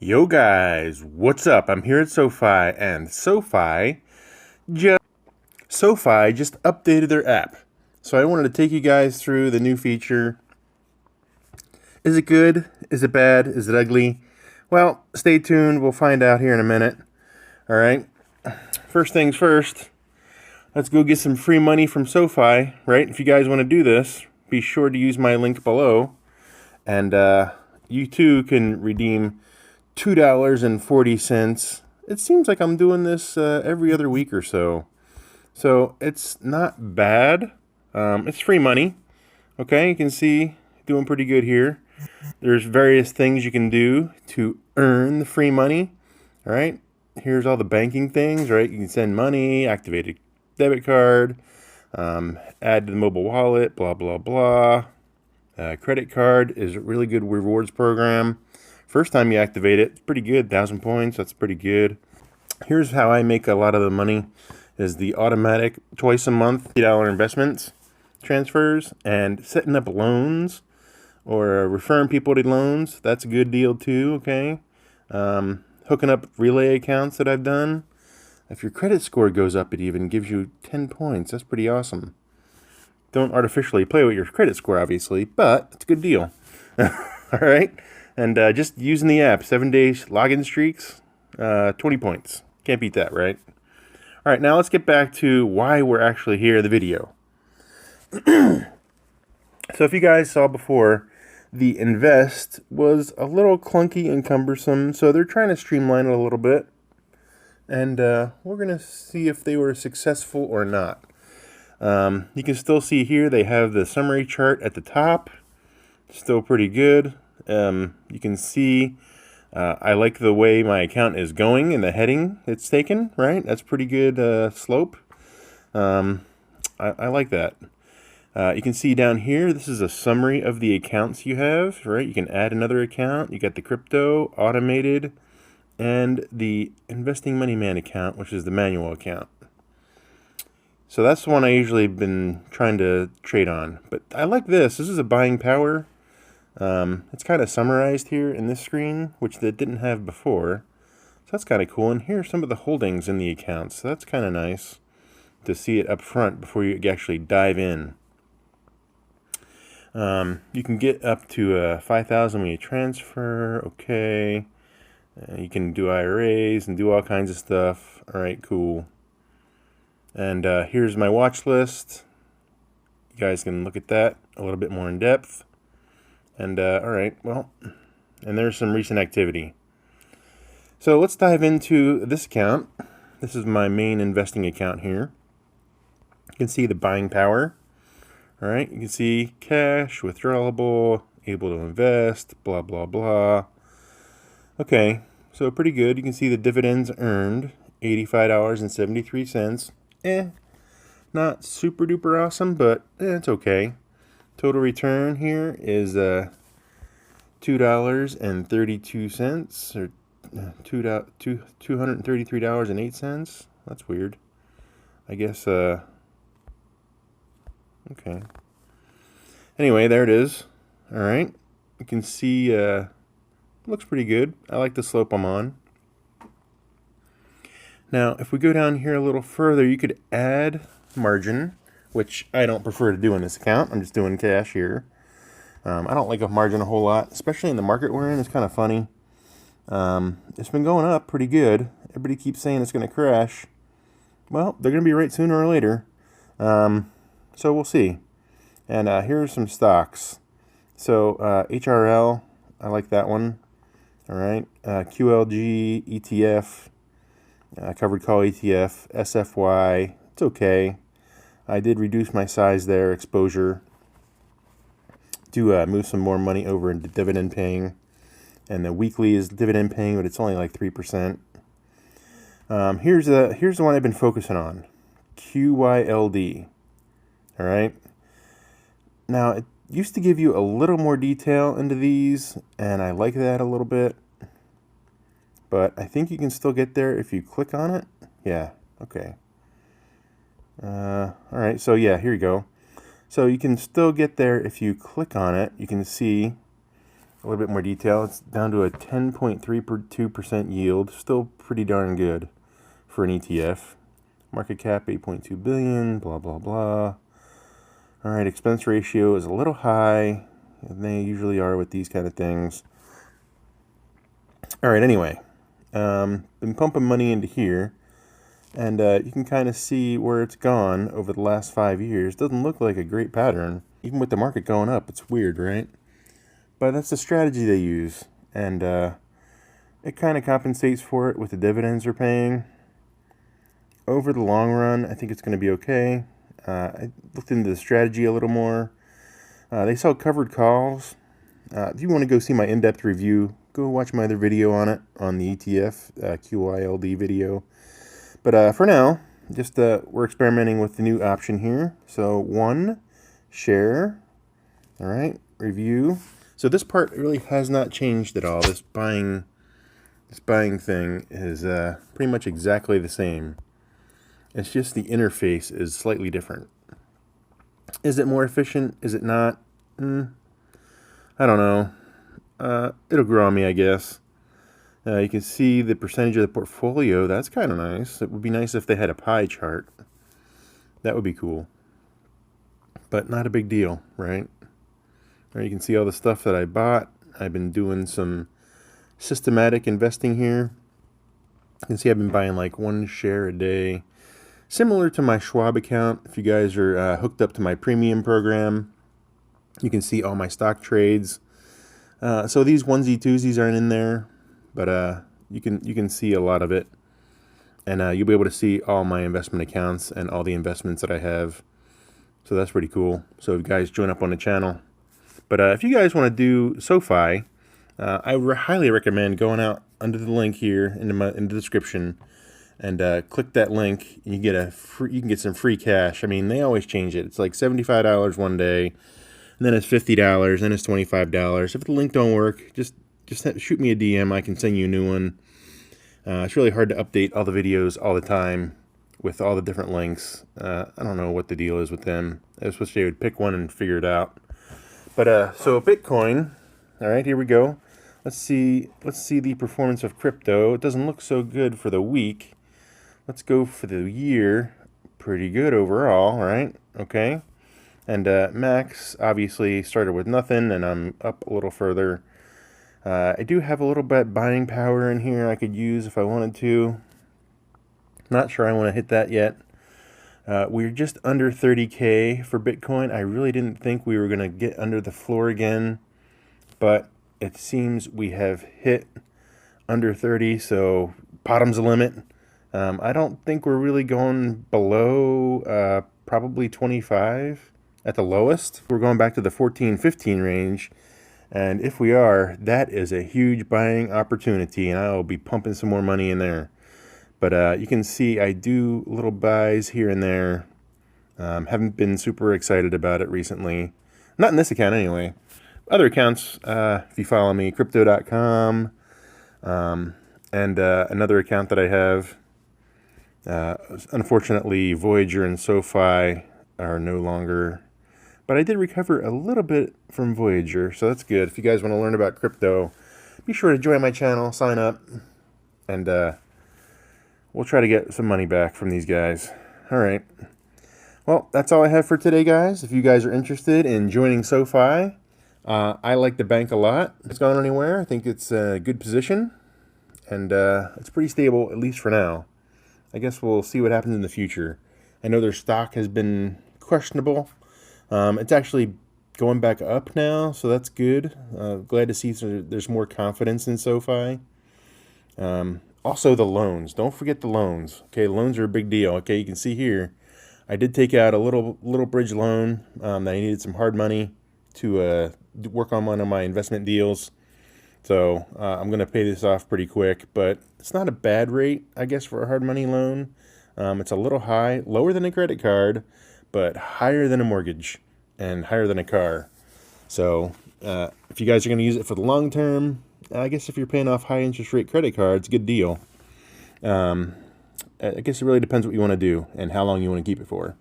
Yo guys, what's up? I'm here at SoFi, and SoFi just updated their app. So I wanted to take you guys through the new feature. Is it good? Is it bad? Is it ugly? Well, stay tuned. We'll find out here in a minute. All right. First things first. Let's go get some free money from SoFi, right? If you guys want to do this, be sure to use my link below, and you too can redeem $2.40. It seems like I'm doing this every other week or so. So it's not bad. It's free money. Okay, you can see doing pretty good here. There's various things you can do to earn the free money. All right, here's all the banking things, right? You can send money, activate a debit card, add to the mobile wallet, blah, blah, blah. Credit card is a really good rewards program. First time you activate it, it's pretty good. 1,000 points, that's pretty good. Here's how I make a lot of the money, is the automatic twice a month $50 investments transfers, and setting up loans or referring people to loans. That's a good deal too, okay? Hooking up relay accounts that I've done. If your credit score goes up, it even gives you 10 points. That's pretty awesome. Don't artificially play with your credit score, obviously, but it's a good deal. All right? And just using the app, 7 days login streaks, 20 points. Can't beat that, right? All right, now let's get back to why we're actually here in the video. So if you guys saw before, the Invest was a little clunky and cumbersome, so they're trying to streamline it a little bit. And we're going to see if they were successful or not. You can still see here they have the summary chart at the top. Still pretty good. You can see I like the way my account is going and the heading it's taken, right? That's pretty good slope. I like that. You can see down here, this is a summary of the accounts you have, right? You can add another account. You got the crypto, automated, and the investing money man account, which is the manual account. So that's the one I usually been trying to trade on. But I like this. This is a buying power. It's kind of summarized here in this screen, which they didn't have before. So that's kind of cool. And here are some of the holdings in the accounts. So that's kind of nice to see it up front before you actually dive in. You can get up to 5,000 when you transfer. Okay. You can do IRAs and do all kinds of stuff. All right, cool. And here's my watch list. You guys can look at that a little bit more in depth. And all right, well, and there's some recent activity. So let's dive into this account. This is my main investing account here. You can see the buying power. All right, you can see cash, withdrawable, able to invest, blah, blah, blah. Okay, so pretty good. You can see the dividends earned, $85.73. Not super duper awesome, but it's okay. Total return here is $2.32, or $233.08. That's weird. I guess, okay. Anyway, there it is. All right. You can see, looks pretty good. I like the slope I'm on. Now, if we go down here a little further, you could add margin, which I don't prefer to do in this account. I'm just doing cash here. I don't like a margin a whole lot, especially in the market we're in. It's kind of funny. It's been going up pretty good. Everybody keeps saying it's going to crash. Well, they're going to be right sooner or later. So we'll see. And here are some stocks. So HRL, I like that one. All right. QLG, ETF, covered call ETF, SFY. It's okay. I did reduce my size there, exposure, to move some more money over into dividend paying. And the weekly is dividend paying, but it's only like 3%. Here's the one I've been focusing on, QYLD. All right. Now, it used to give you a little more detail into these, and I like that a little bit. But I think you can still get there if you click on it. Yeah, okay. All right, so yeah, here you go. So you can still get there if you click on it. You can see a little bit more detail. It's down to a 10.32% yield. Still pretty darn good for an ETF. Market cap 8.2 billion, blah, blah, blah. All right, expense ratio is a little high, and they usually are with these kind of things. All right, anyway, been pumping money into here, and you can kind of see where it's gone over the last 5 years. Doesn't look like a great pattern. Even with the market going up, it's weird, right? But that's the strategy they use, and it kind of compensates for it with the dividends they're paying. Over the long run, I think it's going to be okay. I looked into the strategy a little more. They sell covered calls. If you want to go see my in-depth review, go watch my other video on it, on the ETF, QYLD video. But for now, just we're experimenting with the new option here. So 1, share, all right, review. So this part really has not changed at all. This buying thing is pretty much exactly the same. It's just the interface is slightly different. Is it more efficient? Is it not? I don't know. It'll grow on me, I guess. You can see the percentage of the portfolio. That's kind of nice. It would be nice if they had a pie chart. That would be cool. But not a big deal, right? You can see all the stuff that I bought. I've been doing some systematic investing here. You can see I've been buying like 1 share a day. Similar to my Schwab account. If you guys are hooked up to my premium program, you can see all my stock trades. So these onesie twosies aren't in there, but you can see a lot of it. And you'll be able to see all my investment accounts and all the investments that I have. So that's pretty cool. So if you guys join up on the channel. But if you guys want to do SoFi, I highly recommend going out under the link here in the description and click that link. And you can get some free cash. I mean, they always change it. It's like $75 one day, and then it's $50, then it's $25. If the link don't work, just shoot me a DM. I can send you a new one. It's really hard to update all the videos all the time with all the different links. I don't know what the deal is with them. I was supposed to would pick one and figure it out. But so Bitcoin, all right, here we go. Let's see the performance of crypto. It doesn't look so good for the week. Let's go for the year. Pretty good overall, right? Okay. And Max obviously started with nothing, and I'm up a little further. I do have a little bit buying power in here I could use if I wanted to. Not sure I want to hit that yet. We're just under 30K for Bitcoin. I really didn't think we were going to get under the floor again, but it seems we have hit under 30, so bottom's the limit. I don't think we're really going below probably 25 at the lowest. We're going back to the 14, 15 range, and if we are, that is a huge buying opportunity, and I'll be pumping some more money in there. But you can see I do little buys here and there. Haven't been super excited about it recently. Not in this account anyway. Other accounts, if you follow me, crypto.com, and another account that I have. Unfortunately, Voyager and SoFi are no longer. But I did recover a little bit from Voyager, so that's good. If you guys want to learn about crypto, be sure to join my channel, sign up, and we'll try to get some money back from these guys. All right. Well, that's all I have for today, guys. If you guys are interested in joining SoFi, I like the bank a lot. It's gone anywhere. I think it's a good position, and it's pretty stable, at least for now. I guess we'll see what happens in the future. I know their stock has been questionable. It's actually going back up now, so that's good. Glad to see there's more confidence in SoFi. Also, the loans. Don't forget the loans. Okay, loans are a big deal. Okay, you can see here, I did take out a little bridge loan that I needed some hard money to work on one of my investment deals. So I'm going to pay this off pretty quick, but it's not a bad rate, I guess, for a hard money loan. It's a little high, lower than a credit card, but higher than a mortgage and higher than a car. So if you guys are going to use it for the long term, I guess if you're paying off high interest rate credit cards, good deal. I guess it really depends what you want to do and how long you want to keep it for.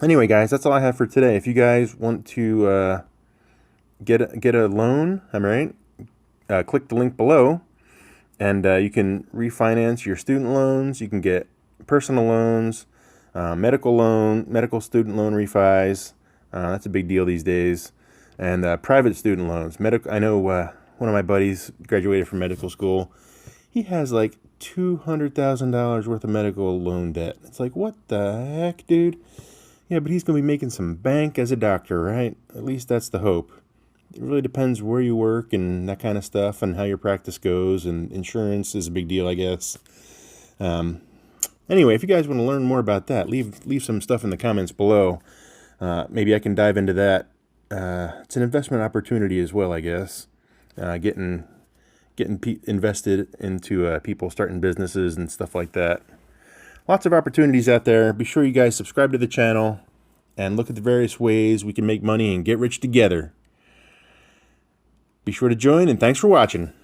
Anyway, guys, that's all I have for today. If you guys want to get a loan. Am I right? Click the link below, and you can refinance your student loans. You can get personal loans, medical student loan refis. That's a big deal these days. And private student loans. I know one of my buddies graduated from medical school. He has like $200,000 worth of medical loan debt. It's like, what the heck, dude? Yeah, but he's going to be making some bank as a doctor, right? At least that's the hope. It really depends where you work and that kind of stuff and how your practice goes. And insurance is a big deal, I guess. Anyway, if you guys want to learn more about that, leave some stuff in the comments below. Maybe I can dive into that. It's an investment opportunity as well, I guess. Getting invested into people starting businesses and stuff like that. Lots of opportunities out there. Be sure you guys subscribe to the channel and look at the various ways we can make money and get rich together. Be sure to join, and thanks for watching.